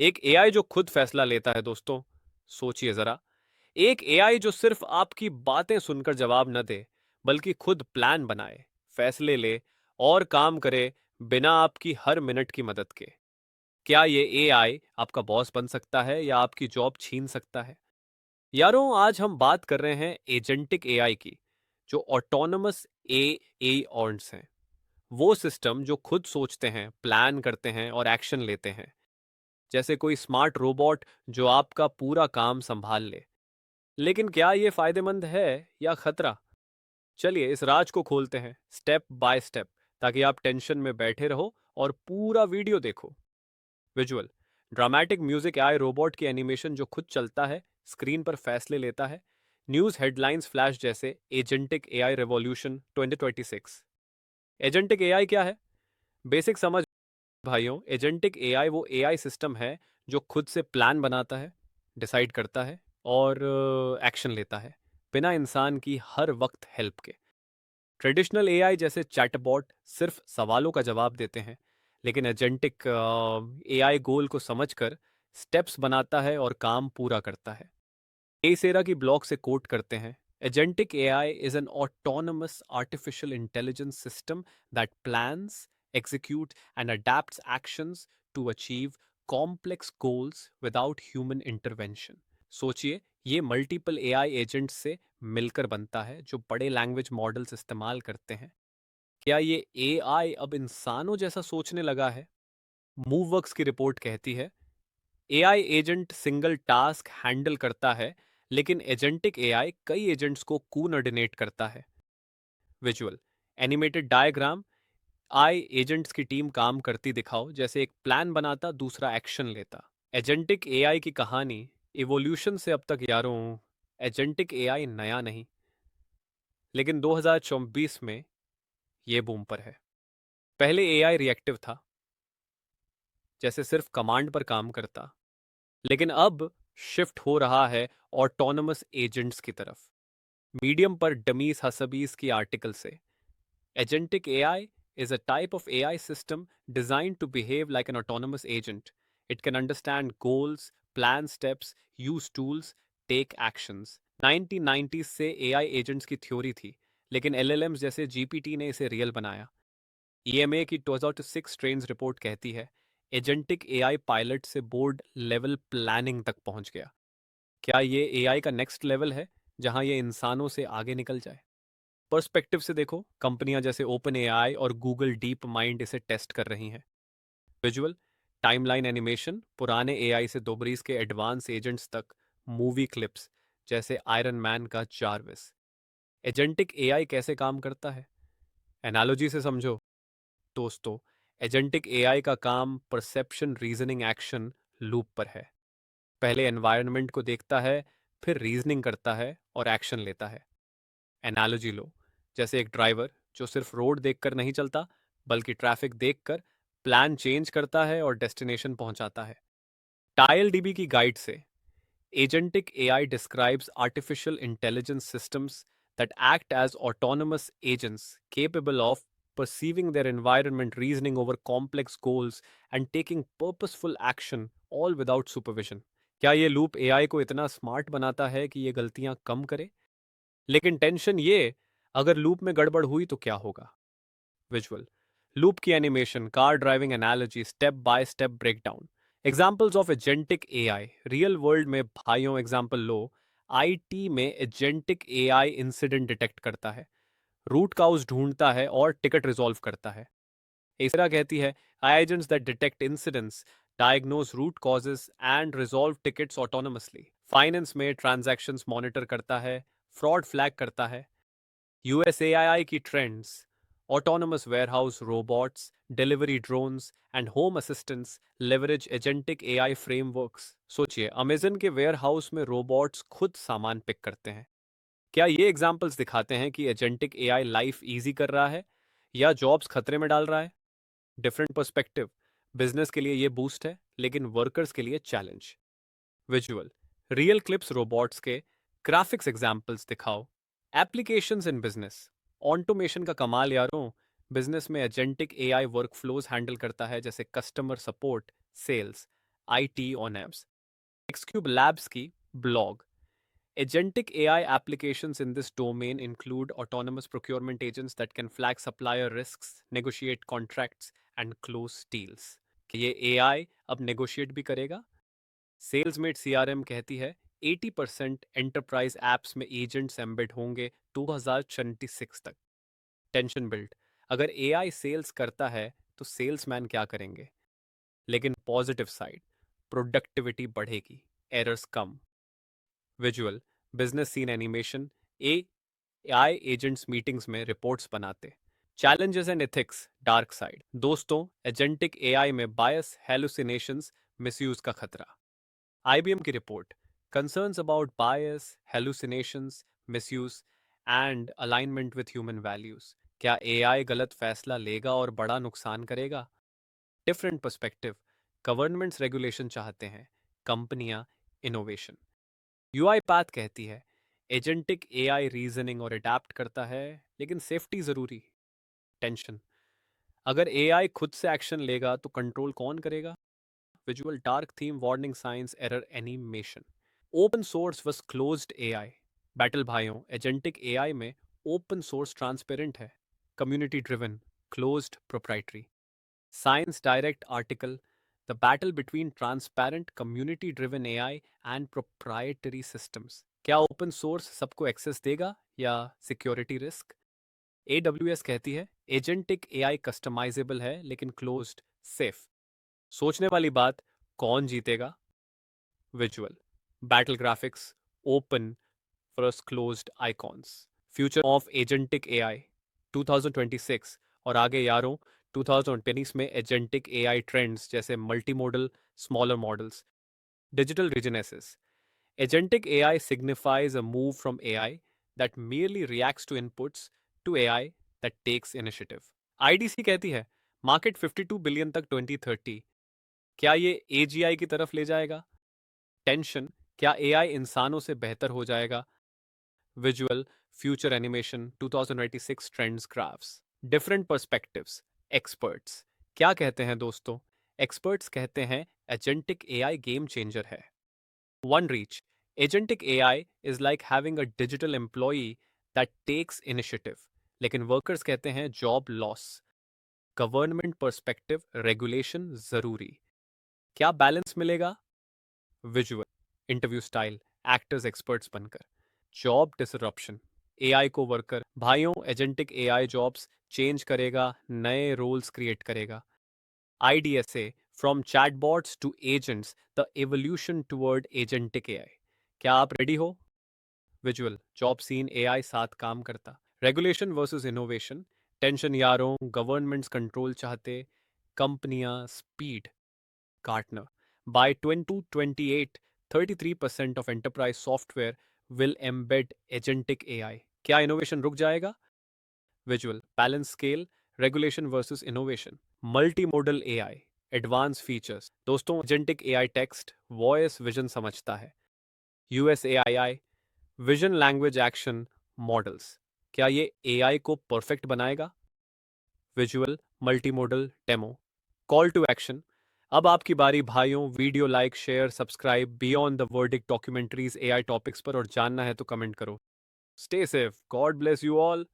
एक एआई जो खुद फैसला लेता है दोस्तों। सोचिए जरा, एक एआई जो सिर्फ आपकी बातें सुनकर जवाब न दे, बल्कि खुद प्लान बनाए, फैसले ले और काम करे बिना आपकी हर मिनट की मदद के। क्या ये एआई आपका बॉस बन सकता है या आपकी जॉब छीन सकता है? यारों, आज हम बात कर रहे हैं एजेंटिक एआई की, जो ऑटोनमस ए ऑन्स हैं। वो सिस्टम जो खुद सोचते हैं, प्लान करते हैं और एक्शन लेते हैं, जैसे कोई स्मार्ट रोबोट जो आपका पूरा काम संभाल ले। लेकिन क्या ये फायदेमंद है या खतरा? चलिए इस राज को खोलते हैं स्टेप बाय स्टेप, ताकि आप टेंशन में बैठे रहो और पूरा वीडियो देखो। Visual: dramatic music AI robot की एनिमेशन जो खुद चलता है, स्क्रीन पर फैसले लेता है। न्यूज हेडलाइंस फ्लैश जैसे agentic AI revolution 2026। Agentic AI क्या है? बेसिक समझ भाइयों, एजेंटिक एआई वो एआई सिस्टम है जो खुद से प्लान बनाता है, डिसाइड करता है और एक्शन लेता है, बिना इंसान की हर वक्त हेल्प के। ट्रेडिशनल एआई जैसे चैटबॉट सिर्फ सवालों का जवाब देते हैं, लेकिन एजेंटिक एआई गोल को समझकर स्टेप्स बनाता है और काम पूरा करता है। एसेरा की ब्लॉग से कोट करते हैं: agentic AI is an autonomous artificial intelligence system that plans, execute and adapts actions to achieve complex goals without human intervention। सोचिए, ये मल्टीपल एआई एजेंट्स से मिलकर बनता है जो बड़े लैंग्वेज मॉडल्स इस्तेमाल करते हैं। क्या ये एआई अब इंसानों जैसा सोचने लगा है? मूववर्क्स की रिपोर्ट कहती है AI agent single task handle करता है, लेकिन एजेंटिक एआई कई एजेंट्स को कोऑर्डिनेट करता है। Visual: animated diagram I agents की टीम काम करती दिखाओ, जैसे एक प्लान बनाता, दूसरा एक्शन लेता। एजेंटिक एआई की कहानी इवोल्यूशन से अब तक यारों। एजेंटिक एआई नया नहीं, लेकिन 2024 में ये बूम पर है। पहले एआई रिएक्टिव था, जैसे सिर्फ कमांड पर काम करता, लेकिन अब शिफ्ट हो रहा है ऑटोनमस एजेंट्स की तरफ। मीडियम पर डमीस हसबीस की आर्टिकल से: Agentic AI is a type of AI system designed to behave like an autonomous agent. It can understand goals, plan steps, use tools, take actions. 1990s से AI agents की theory थी, लेकिन LLMs जैसे GPT ने इसे real बनाया। EMA की 2006 trains report कहती है एजेंटिक AI पायलट से बोर्ड लेवल प्लानिंग तक पहुंच गया। क्या ये AI का नेक्स्ट लेवल है, जहां ये इंसानों से आगे निकल जाए? पर्सपेक्टिव से देखो, कंपनियां जैसे ओपन एआई और गूगल डीप माइंड इसे टेस्ट कर रही हैं। विजुअल: टाइमलाइन एनिमेशन पुराने एआई से दोबरीज के एडवांस एजेंट्स तक, मूवी क्लिप्स जैसे आयरन मैन का जारविस। एजेंटिक एआई कैसे काम करता है? एनालॉजी से समझो दोस्तों। एजेंटिक एआई का काम परसेप्शन, रीजनिंग, एक्शन लूप पर है। पहले एनवायरनमेंट को देखता है, फिर रीजनिंग करता है और एक्शन लेता है। एनालॉजी लो, जैसे एक ड्राइवर जो सिर्फ रोड देखकर नहीं चलता, बल्कि ट्रैफिक देखकर प्लान चेंज करता है और डेस्टिनेशन पहुंचाता है। टाइल डीबी की गाइड से: agentic AI describes artificial intelligence systems that act as autonomous agents capable of perceiving their environment, reasoning over complex goals, and taking purposeful action, all without supervision। क्या ये loop AI को इतना smart बनाता है कि ये गलतियां कम करे? लेकिन टेंशन ये, अगर लूप में गड़बड़ हुई तो क्या होगा? विजुअल: लूप की animation, car driving analogy, step by step breakdown. Examples of agentic AI real world में भाइयों। एग्जाम्पल लो, आईटी में एजेंटिक एआई इंसिडेंट डिटेक्ट करता है, रूट काउज ढूंढता है और टिकट रिजॉल्व करता है। एसरा कहती है agents that detect incidents, diagnose root causes and resolve tickets autonomously. Finance में ट्रांजैक्शंस मॉनिटर करता है, फ्रॉड फ्लैग करता है। USAII की trends: autonomous warehouse robots, delivery drones and home assistants leverage agentic AI frameworks. सोचिए, अमेजन के warehouse में robots खुद सामान पिक करते हैं। क्या ये एग्जाम्पल्स दिखाते हैं कि एजेंटिक एआई लाइफ इजी कर रहा है या जॉब्स खतरे में डाल रहा है? Different perspective. बिजनेस के लिए ये बूस्ट है, लेकिन वर्कर्स के लिए challenge. Visual: real clips robots के ग्राफिक्स एग्जाम्पल्स दिखाओ। एप्लीकेशंस इन बिजनेस: ऑटोमेशन का कमाल यारों। बिजनेस में एजेंटिक एआई वर्कफ्लोज हैंडल करता है, जैसे customer support, sales. IT on apps. Xcube Labs की blog. Agentic AI applications in this domain include autonomous procurement agents that can flag supplier risks, negotiate contracts, and close deals. कि ये AI अब negotiate भी करेगा? सेल्समेट CRM कहती है 80% enterprise apps में agents embed होंगे 2026 तक। Tension build. अगर AI सेल्स करता है तो सेल्समैन क्या करेंगे? लेकिन पॉजिटिव साइड, प्रोडक्टिविटी बढ़ेगी, एरर्स कम। Visual, business scene animation, AI agents meetings में रिपोर्ट्स बनाते। Challenges and ethics, dark side. दोस्तों, एजेंटिक AI में बायस, हेलुसिनेशंस, मिसयूज का खतरा। IBM की report, concerns about bias, hallucinations, misuse and alignment with human values. क्या AI गलत फैसला लेगा और बड़ा नुकसान करेगा? डिफरेंट पर्सपेक्टिव, गवर्नमेंट्स रेगुलेशन चाहते हैं, कंपनियां इनोवेशन। UI पाथ कहती है एजेंटिक AI रीजनिंग और अडेप्ट करता है, लेकिन सेफ्टी जरूरी। टेंशन, अगर AI खुद से एक्शन लेगा तो कंट्रोल कौन करेगा? Visual dark theme warning signs error animation. Open source was closed AI. Battle भाइयों, एजेंटिक AI में ओपन सोर्स ट्रांसपेरेंट है, community driven, closed proprietary. Science direct article, the battle between transparent community driven AI and proprietary systems. क्या open source सबको access देगा या security risk? AWS कहती है agentic AI customisable है लेकिन क्लोज्ड, सेफ। सोचने वाली बात, कौन जीतेगा? Visual, battle graphics, open first closed icons. Future of agentic AI 2026 और आगे यारों 2020 में एजेंटिक AI ट्रेंड्स जैसे multi modal, smaller models, digital रिजनेसिस। Agentic AI signifies a move from AI that merely reacts to inputs to AI that takes initiative. IDC कहती है market 52 billion तक 2030। क्या ये AGI की तरफ ले जाएगा? टेंशन, क्या AI इंसानों से बेहतर हो जाएगा? Visual, future animation 2026 trends graphs. Different perspectives, experts क्या कहते हैं दोस्तों? एक्सपर्ट्स कहते हैं एजेंटिक AI गेम चेंजर है। One reach. Agentic AI is like having a digital employee that takes initiative. लेकिन वर्कर्स कहते हैं job loss. Government perspective, regulation जरूरी। क्या बैलेंस मिलेगा? Visual, interview style, actors experts बनकर। जॉब डिसरप्शन, AI को worker भाइयों, एजेंटिक AI जॉब्स चेंज करेगा, नए रोल्स क्रिएट करेगा। IDSA, from chatbots to agents, the evolution toward agentic AI. क्या आप रेडी हो? विजुअल, जॉब सीन AI साथ काम करता। रेगुलेशन वर्सेस इनोवेशन, टेंशन यारों, गवर्नमेंट्स कंट्रोल चाहते, कंपनियां speed. Gartner, by 2028, 33% of enterprise software will embed agentic AI. क्या इनोवेशन रुक जाएगा? Visual, balance scale, regulation versus innovation, multi modal AI, advance features. दोस्तों, agentic AI text, voice, vision समझता है। USAII, vision language action models. क्या ये AI को perfect बनाएगा? Visual, multi modal, demo. Call to action, अब आपकी बारी भाइयों। Video like, share, subscribe beyond the वर्डिक डॉक्यूमेंट्रीज AI टॉपिक्स पर, और जानना है तो कमेंट करो। Stay safe, God bless you all.